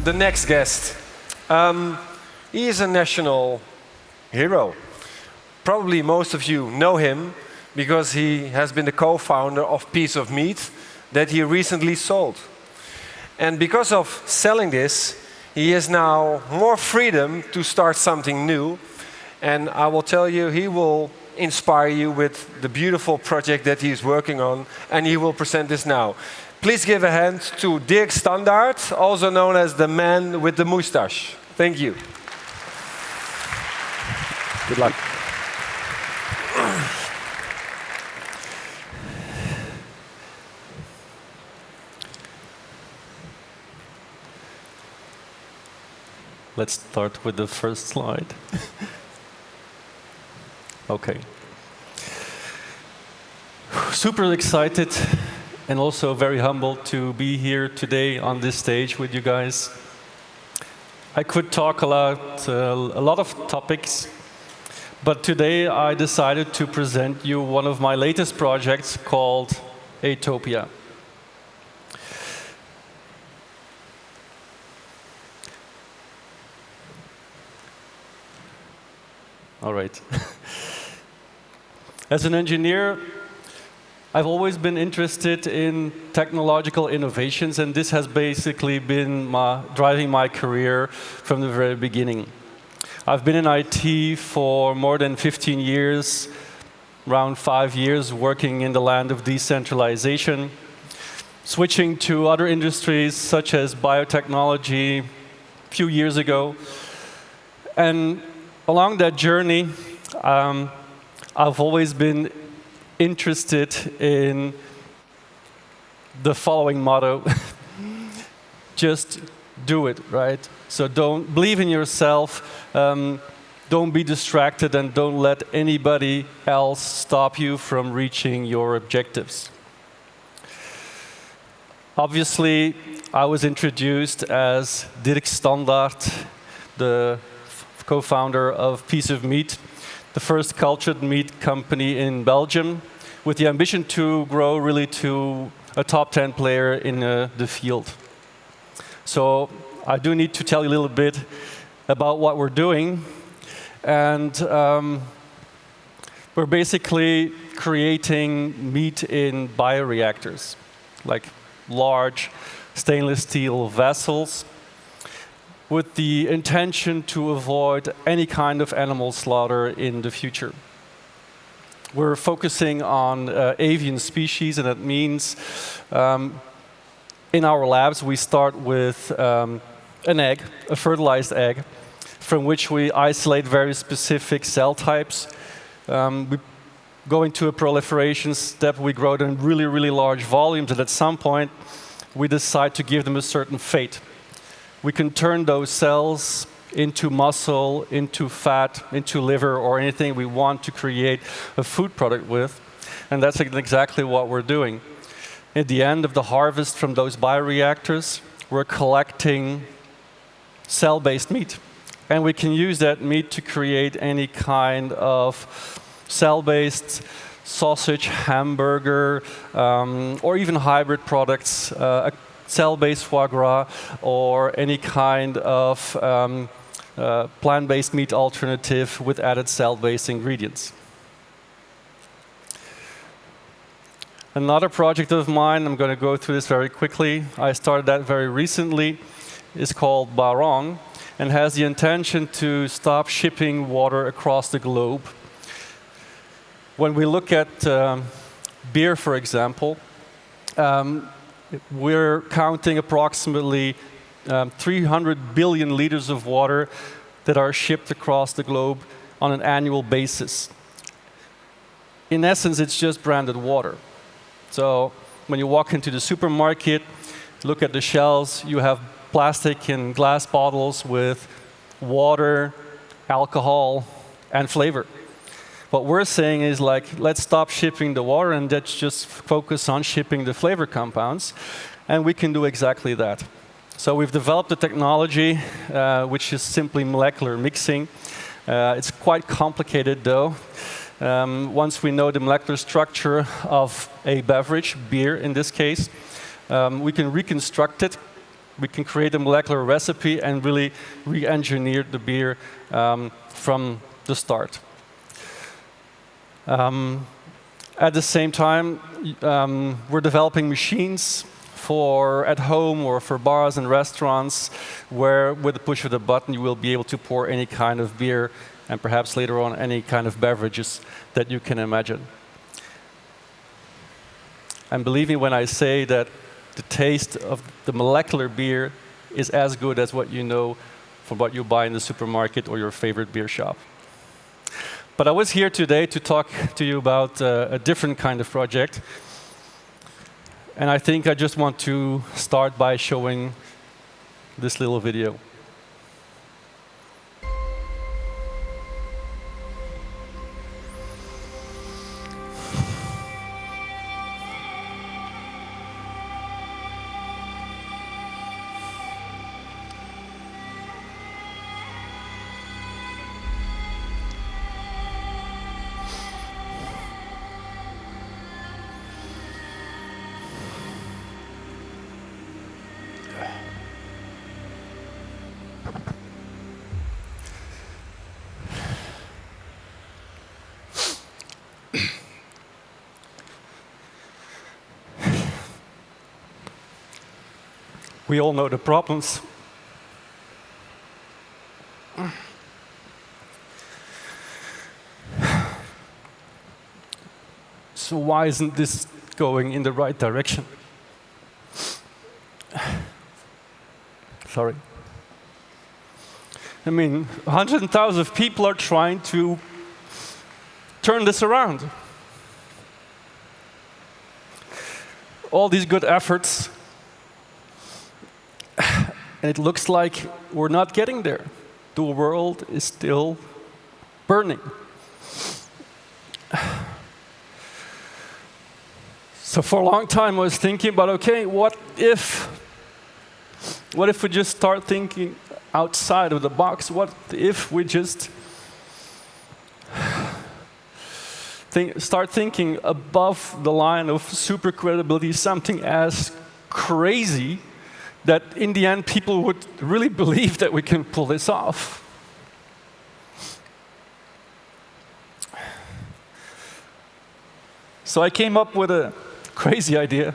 the next guest. He is a national hero. Probably most of you know him because he has been the co-founder of Piece of Meat that he recently sold. And because of selling this, he has now more freedom to start something new. And I will tell you, he will inspire you with the beautiful project that he is working on, and he will present this now. Please give a hand to Dirk Standaert, also known as the man with the moustache. Thank you. Good luck. Let's start with the first slide. Okay. Super excited and also very humbled to be here today on this stage with you guys. I could talk a lot of topics, but today I decided to present you one of my latest projects called Atopia. All right. As an engineer, I've always been interested in technological innovations, and this has basically been driving my career from the very beginning. I've been in IT for more than 15 years, around 5 years working in the land of decentralization, switching to other industries such as biotechnology a few years ago. And along that journey, I've always been interested in the following motto: just do it, right? So don't believe in yourself, don't be distracted, and don't let anybody else stop you from reaching your objectives. Obviously, I was introduced as Dirk Standaert, the co-founder of Piece of Meat, the first cultured meat company in Belgium, with the ambition to grow really to a top 10 player in the field. So I do need to tell you a little bit about what we're doing. And we're basically creating meat in bioreactors, like large stainless steel vessels, with the intention to avoid any kind of animal slaughter in the future. We're focusing on avian species, and that means in our labs we start with an egg, a fertilized egg, from which we isolate very specific cell types. We go into a proliferation step, we grow them in really, really large volumes, and at some point we decide to give them a certain fate. We can turn those cells into muscle, into fat, into liver, or anything we want to create a food product with. And that's exactly what we're doing. At the end of the harvest from those bioreactors, we're collecting cell-based meat. And we can use that meat to create any kind of cell-based sausage, hamburger, or even hybrid products, cell-based foie gras, or any kind of plant-based meat alternative with added cell-based ingredients. Another project of mine, I'm going to go through this very quickly, I started that very recently, is called Barong, and has the intention to stop shipping water across the globe. When we look at beer, for example, we're counting approximately 300 billion liters of water that are shipped across the globe on an annual basis. In essence, it's just branded water. So when you walk into the supermarket, look at the shelves, you have plastic and glass bottles with water, alcohol, and flavor. What we're saying is, like, let's stop shipping the water and let's just focus on shipping the flavor compounds. And we can do exactly that. So we've developed a technology which is simply molecular mixing. It's quite complicated, though. Once we know the molecular structure of a beverage, beer in this case, we can reconstruct it We can create a molecular recipe and really re-engineer the beer from the start. At the same time, we're developing machines for at home or for bars and restaurants where with the push of the button you will be able to pour any kind of beer and perhaps later on any kind of beverages that you can imagine. And believe me when I say that the taste of the molecular beer is as good as what you know from what you buy in the supermarket or your favorite beer shop. But I was here today to talk to you about a different kind of project. And I think I just want to start by showing this little video. We all know the problems. So why isn't this going in the right direction? Sorry. I mean, 100,000 of people are trying to turn this around. All these good efforts, and it looks like we're not getting there. The world is still burning. So for a long time I was thinking about, okay, what if we just start thinking outside of the box? What if we just start thinking above the line of super credibility, something as crazy that in the end people would really believe that we can pull this off? So I came up with a crazy idea.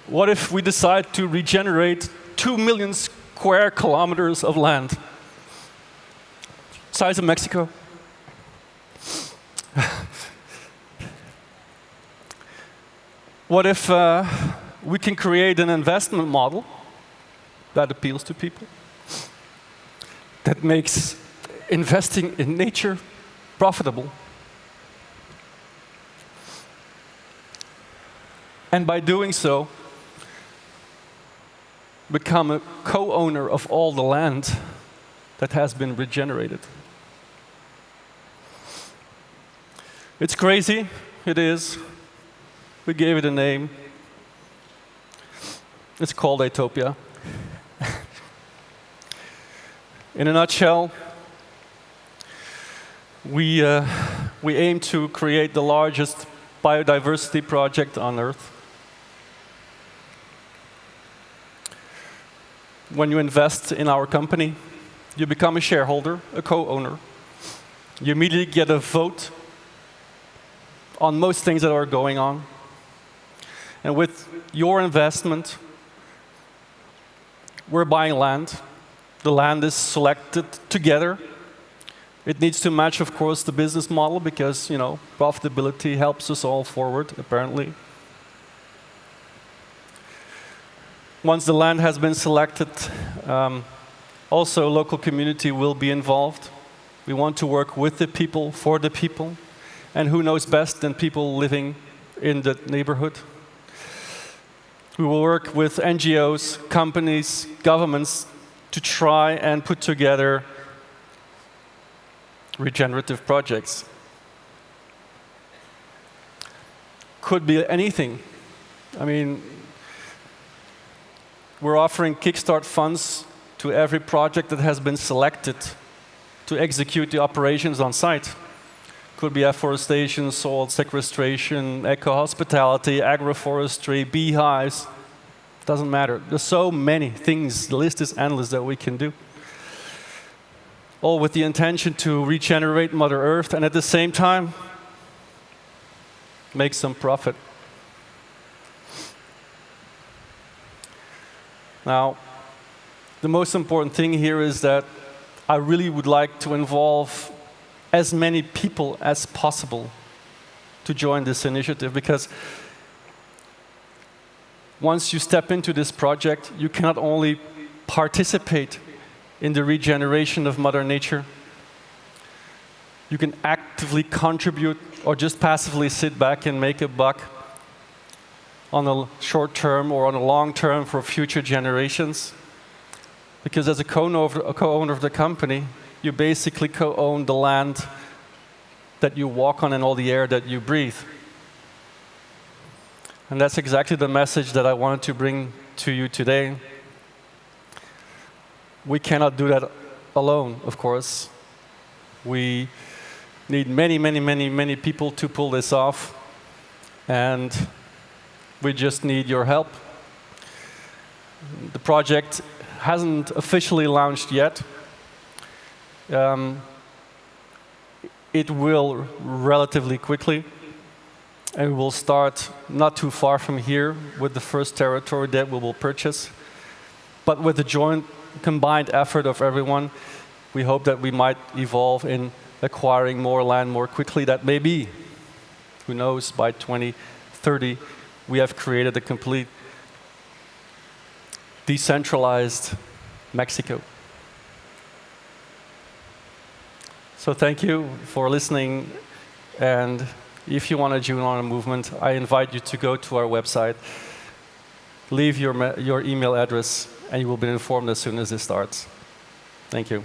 What if we decide to regenerate 2 million square kilometers of land? Size of Mexico. What if we can create an investment model that appeals to people, that makes investing in nature profitable? And by doing so, become a co-owner of all the land that has been regenerated. It's crazy, it is. We gave it a name. It's called Utopia. In a nutshell, we aim to create the largest biodiversity project on Earth. When you invest in our company, you become a shareholder, a co-owner. You immediately get a vote on most things that are going on. And with your investment, we're buying land. The land is selected together. It needs to match, of course, the business model because, you know, profitability helps us all forward, apparently. Once the land has been selected, also local community will be involved. We want to work with the people, for the people, and who knows best than people living in the neighborhood. We will work with NGOs, companies, governments to try and put together regenerative projects. Could be anything. I mean, we're offering kickstart funds to every project that has been selected to execute the operations on site. Could be afforestation, soil sequestration, eco-hospitality, agroforestry, beehives, doesn't matter. There's so many things, the list is endless, that we can do. All with the intention to regenerate Mother Earth and at the same time make some profit. Now, the most important thing here is that I really would like to involve as many people as possible to join this initiative, because once you step into this project, you cannot only participate in the regeneration of Mother Nature, you can actively contribute or just passively sit back and make a buck on a short term or on a long term for future generations. Because as a co-owner of the company, you basically co-own the land that you walk on and all the air that you breathe. And that's exactly the message that I wanted to bring to you today. We cannot do that alone, of course. We need many, many, many, many people to pull this off. And we just need your help. The project hasn't officially launched yet. It will relatively quickly. And we will start not too far from here with the first territory that we will purchase. But with the joint, combined effort of everyone, we hope that we might evolve in acquiring more land more quickly. That maybe, who knows, by 2030, we have created a complete decentralized Mexico. So thank you for listening, and if you want to join our movement, I invite you to go to our website, leave your email address, and you will be informed as soon as this starts. Thank you.